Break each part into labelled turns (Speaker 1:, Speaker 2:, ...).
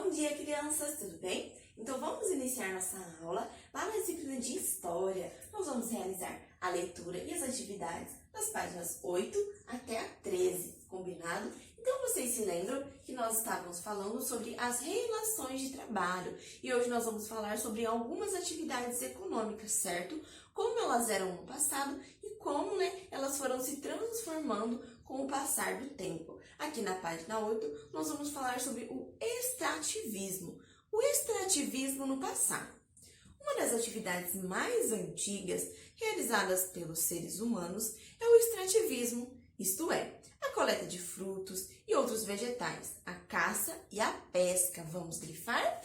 Speaker 1: Bom dia, crianças, tudo bem? Então vamos iniciar nossa aula. Lá na disciplina de História, nós vamos realizar a leitura e as atividades das páginas 8 até a 13, combinado? Então vocês se lembram que nós estávamos falando sobre as relações de trabalho e hoje nós vamos falar sobre algumas atividades econômicas, certo? Como elas eram no passado e como, elas foram se transformando com o passar do tempo. Aqui na página 8, nós vamos falar sobre o extrativismo. O extrativismo no passado. Uma das atividades mais antigas realizadas pelos seres humanos é o extrativismo, isto é, a coleta de frutos e outros vegetais, a caça e a pesca. Vamos grifar?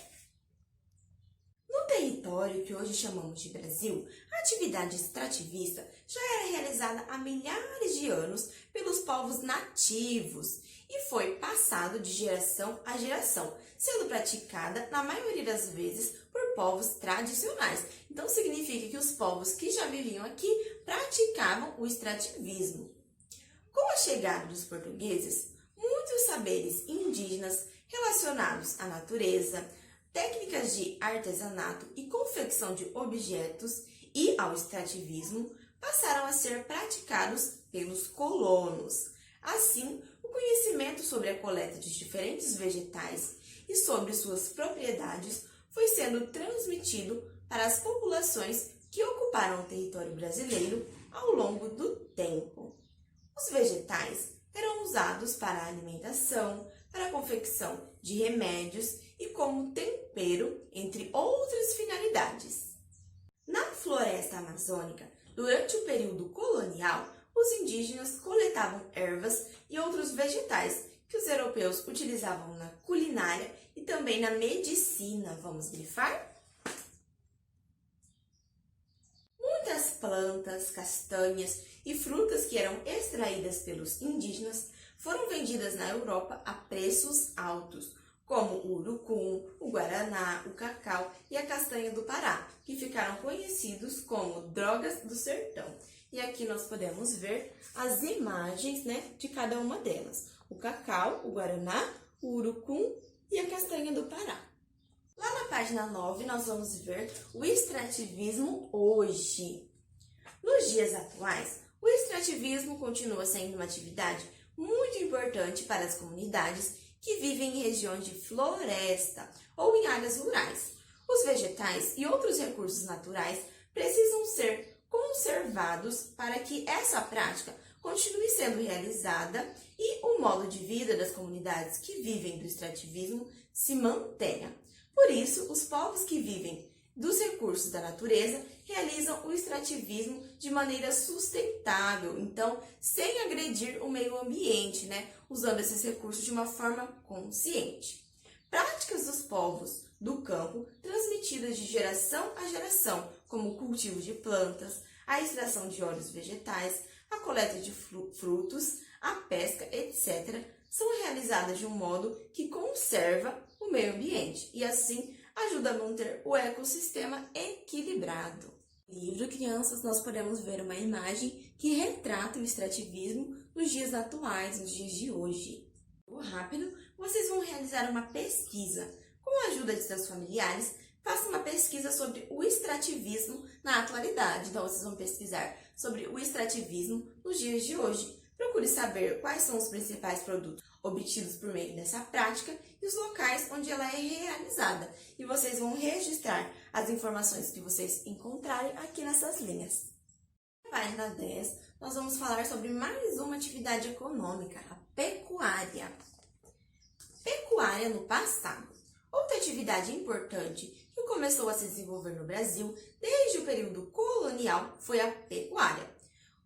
Speaker 1: No território que hoje chamamos de Brasil, a atividade extrativista já era realizada há milhares de anos pelos povos nativos e foi passado de geração a geração, sendo praticada, na maioria das vezes, por povos tradicionais. Então, significa que os povos que já viviam aqui praticavam o extrativismo. Com a chegada dos portugueses, muitos saberes indígenas relacionados à natureza, técnicas de artesanato e confecção de objetos e ao extrativismo passaram a ser praticados pelos colonos. Assim, o conhecimento sobre a coleta de diferentes vegetais e sobre suas propriedades foi sendo transmitido para as populações que ocuparam o território brasileiro ao longo do tempo. Os vegetais eram usados para a alimentação, para a confecção de remédios e como tempero, entre outras finalidades. Na floresta amazônica, durante o período colonial, os indígenas coletavam ervas e outros vegetais que os europeus utilizavam na culinária e também na medicina. Vamos grifar? Muitas plantas, castanhas e frutas que eram extraídas pelos indígenas foram vendidas na Europa a preços altos, como o urucum, o guaraná, o cacau e a castanha do Pará, que ficaram conhecidos como drogas do sertão. E aqui nós podemos ver as imagens, de cada uma delas. O cacau, o guaraná, o urucum e a castanha do Pará. Lá na página 9, nós vamos ver o extrativismo hoje. Nos dias atuais, o extrativismo continua sendo uma atividade muito importante para as comunidades que vivem em regiões de floresta ou em áreas rurais. Os vegetais e outros recursos naturais precisam ser conservados para que essa prática continue sendo realizada e o modo de vida das comunidades que vivem do extrativismo se mantenha. Por isso, os povos que vivem dos recursos da natureza realizam o extrativismo de maneira sustentável, então sem agredir o meio ambiente, usando esses recursos de uma forma consciente. Práticas dos povos do campo transmitidas de geração a geração, como o cultivo de plantas, a extração de óleos vegetais, a coleta de frutos, a pesca, etc., são realizadas de um modo que conserva o meio ambiente e assim ajuda a manter o ecossistema equilibrado. No livro Crianças, nós podemos ver uma imagem que retrata o extrativismo nos dias atuais, nos dias de hoje. Rápido, vocês vão realizar uma pesquisa. Com a ajuda de seus familiares, faça uma pesquisa sobre o extrativismo na atualidade. Então, vocês vão pesquisar sobre o extrativismo nos dias de hoje. Procure saber quais são os principais produtos obtidos por meio dessa prática e os locais onde ela é realizada. E vocês vão registrar as informações que vocês encontrarem aqui nessas linhas. Na página 10, nós vamos falar sobre mais uma atividade econômica, a pecuária. Pecuária no passado. Outra atividade importante que começou a se desenvolver no Brasil desde o período colonial foi a pecuária,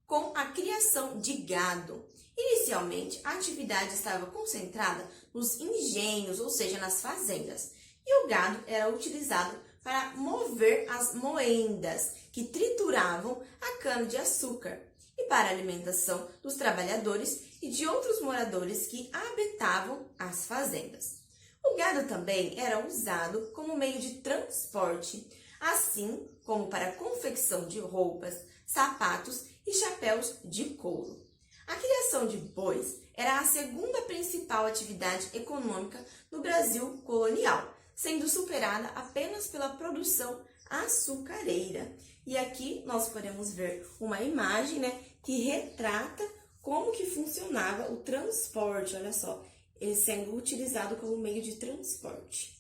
Speaker 1: com a criação de gado. Inicialmente, a atividade estava concentrada nos engenhos, ou seja, nas fazendas, e o gado era utilizado para mover as moendas, que trituravam a cana-de-açúcar, e para a alimentação dos trabalhadores e de outros moradores que habitavam as fazendas. O gado também era usado como meio de transporte, assim como para a confecção de roupas, sapatos e chapéus de couro. A criação de bois era a segunda principal atividade econômica no Brasil colonial, sendo superada apenas pela produção açucareira. E aqui nós podemos ver uma imagem, que retrata como que funcionava o transporte, olha só, ele sendo utilizado como meio de transporte.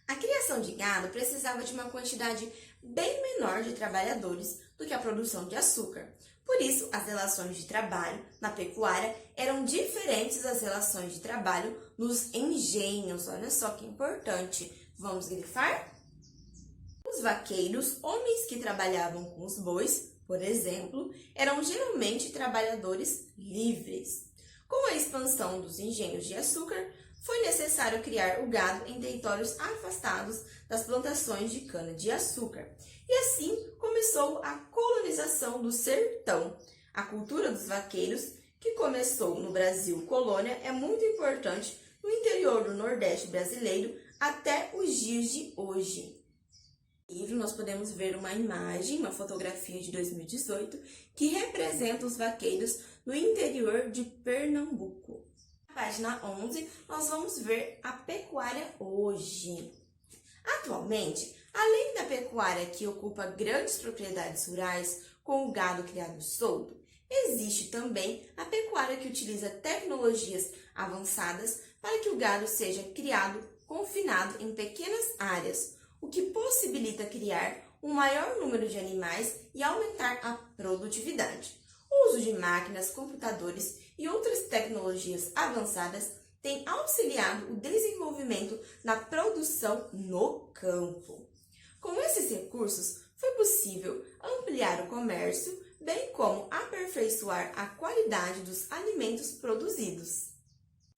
Speaker 1: A criação de gado precisava de uma quantidade bem menor de trabalhadores do que a produção de açúcar. Por isso, as relações de trabalho na pecuária eram diferentes das relações de trabalho nos engenhos. Olha só que importante. Vamos grifar? Os vaqueiros, homens que trabalhavam com os bois, por exemplo, eram geralmente trabalhadores livres. Com a expansão dos engenhos de açúcar, foi necessário criar o gado em territórios afastados das plantações de cana-de-açúcar. E assim começou a colonização do sertão. A cultura dos vaqueiros, que começou no Brasil colônia, é muito importante no interior do Nordeste brasileiro até os dias de hoje. No livro nós podemos ver uma imagem, uma fotografia de 2018, que representa os vaqueiros no interior de Pernambuco. Na página 11, nós vamos ver a pecuária hoje. Atualmente, além da pecuária que ocupa grandes propriedades rurais com o gado criado solto, existe também a pecuária que utiliza tecnologias avançadas para que o gado seja criado confinado em pequenas áreas, o que possibilita criar um maior número de animais e aumentar a produtividade. O uso de máquinas, computadores e outras tecnologias avançadas tem auxiliado o desenvolvimento na produção no campo. Com esses recursos, foi possível ampliar o comércio, bem como aperfeiçoar a qualidade dos alimentos produzidos.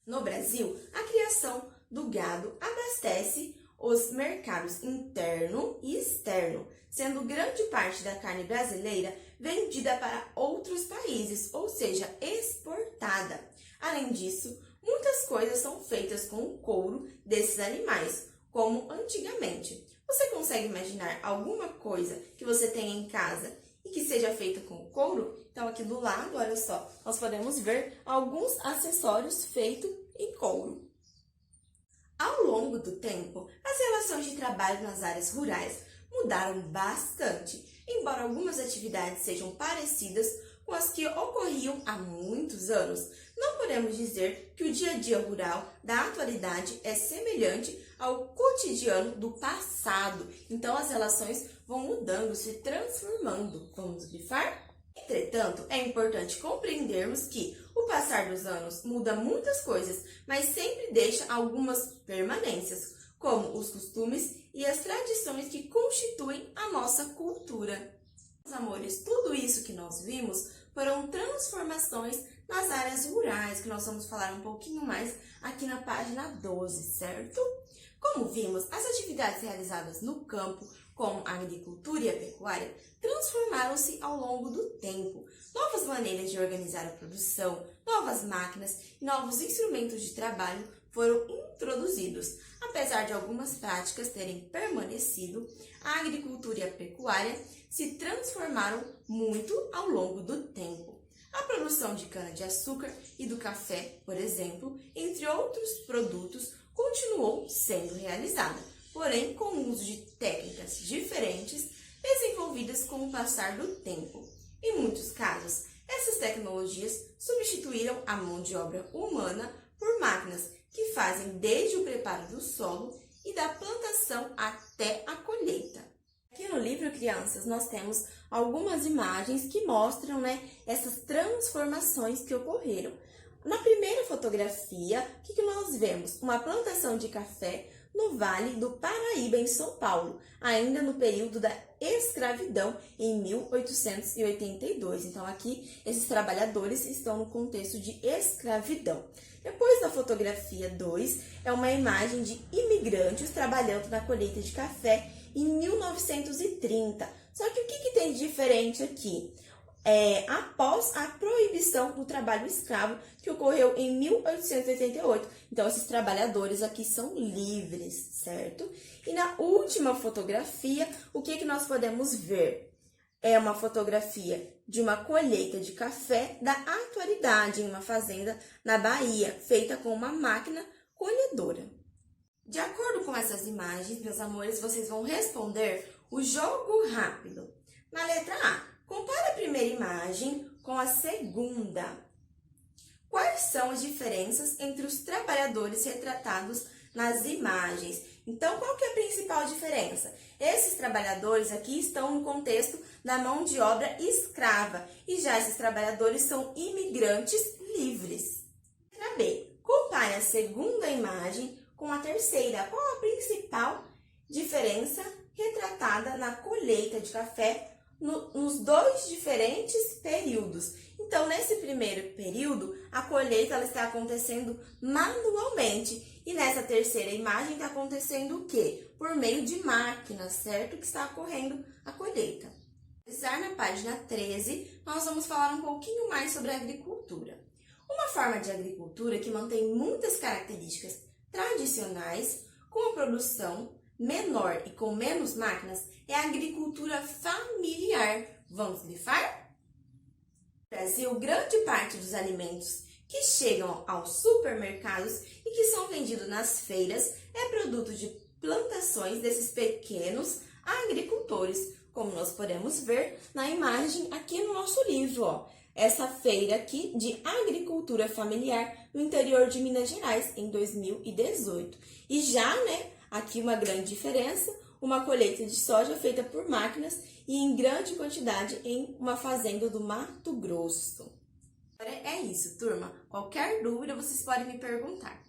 Speaker 1: No Brasil, a criação do gado abastece os mercados interno e externo, sendo grande parte da carne brasileira vendida para outros países, ou seja, exportada. Além disso, muitas coisas são feitas com o couro desses animais, como antigamente. Você consegue imaginar alguma coisa que você tenha em casa e que seja feita com couro? Então, aqui do lado, olha só, nós podemos ver alguns acessórios feitos em couro. Ao longo do tempo, as relações de trabalho nas áreas rurais mudaram bastante, embora algumas atividades sejam parecidas com as que ocorriam há muitos anos. Não podemos dizer que o dia a dia rural da atualidade é semelhante ao cotidiano do passado. Então, as relações vão mudando, se transformando. Vamos grifar? Entretanto, é importante compreendermos que o passar dos anos muda muitas coisas, mas sempre deixa algumas permanências, como os costumes e as tradições que constituem a nossa cultura. Meus amores, tudo isso que nós vimos foram transformações nas áreas rurais, que nós vamos falar um pouquinho mais aqui na página 12, certo? Como vimos, as atividades realizadas no campo, como a agricultura e a pecuária, transformaram-se ao longo do tempo. Novas maneiras de organizar a produção, novas máquinas e novos instrumentos de trabalho foram introduzidos. Apesar de algumas práticas terem permanecido, a agricultura e a pecuária se transformaram muito ao longo do tempo. A produção de cana-de-açúcar e do café, por exemplo, entre outros produtos, continuou sendo realizada, porém com o uso de técnicas diferentes desenvolvidas com o passar do tempo. Em muitos casos, essas tecnologias substituíram a mão de obra humana por máquinas que fazem desde o preparo do solo e da plantação até a colheita. Aqui no livro, crianças, nós temos algumas imagens que mostram, essas transformações que ocorreram. Na primeira fotografia, o que nós vemos? Uma plantação de café no Vale do Paraíba, em São Paulo, ainda no período da escravidão, em 1882. Então, aqui, esses trabalhadores estão no contexto de escravidão. Depois da fotografia 2, é uma imagem de imigrantes trabalhando na colheita de café em 1930. Só que o que tem de diferente aqui? Após a proibição do trabalho escravo, que ocorreu em 1888. Então, esses trabalhadores aqui são livres, certo? E na última fotografia, o que nós podemos ver? é uma fotografia de uma colheita de café da atualidade em uma fazenda na Bahia, feita com uma máquina colhedora. De acordo com essas imagens, meus amores, vocês vão responder o jogo rápido. Na letra A, compare a primeira imagem com a segunda. Quais são as diferenças entre os trabalhadores retratados nas imagens? Então, qual que é a principal diferença? Esses trabalhadores aqui estão no contexto da mão de obra escrava e já esses trabalhadores são imigrantes livres. Letra B. Compare a segunda imagem com a terceira. Qual a principal diferença retratada na colheita de café nos dois diferentes períodos? Então, nesse primeiro período, a colheita ela está acontecendo manualmente. E nessa terceira imagem está acontecendo o quê? Por meio de máquinas, certo? Que está ocorrendo a colheita. Na página 13, nós vamos falar um pouquinho mais sobre a agricultura. Uma forma de agricultura que mantém muitas características tradicionais, com a produção menor e com menos máquinas, é a agricultura familiar. Vamos grifar? No Brasil, grande parte dos alimentos que chegam aos supermercados e que são vendidos nas feiras é produto de plantações desses pequenos agricultores, como nós podemos ver na imagem aqui no nosso livro, ó. Essa feira aqui de agricultura familiar no interior de Minas Gerais, em 2018. E já, aqui uma grande diferença, uma colheita de soja feita por máquinas e em grande quantidade em uma fazenda do Mato Grosso. É isso, turma. Qualquer dúvida, vocês podem me perguntar.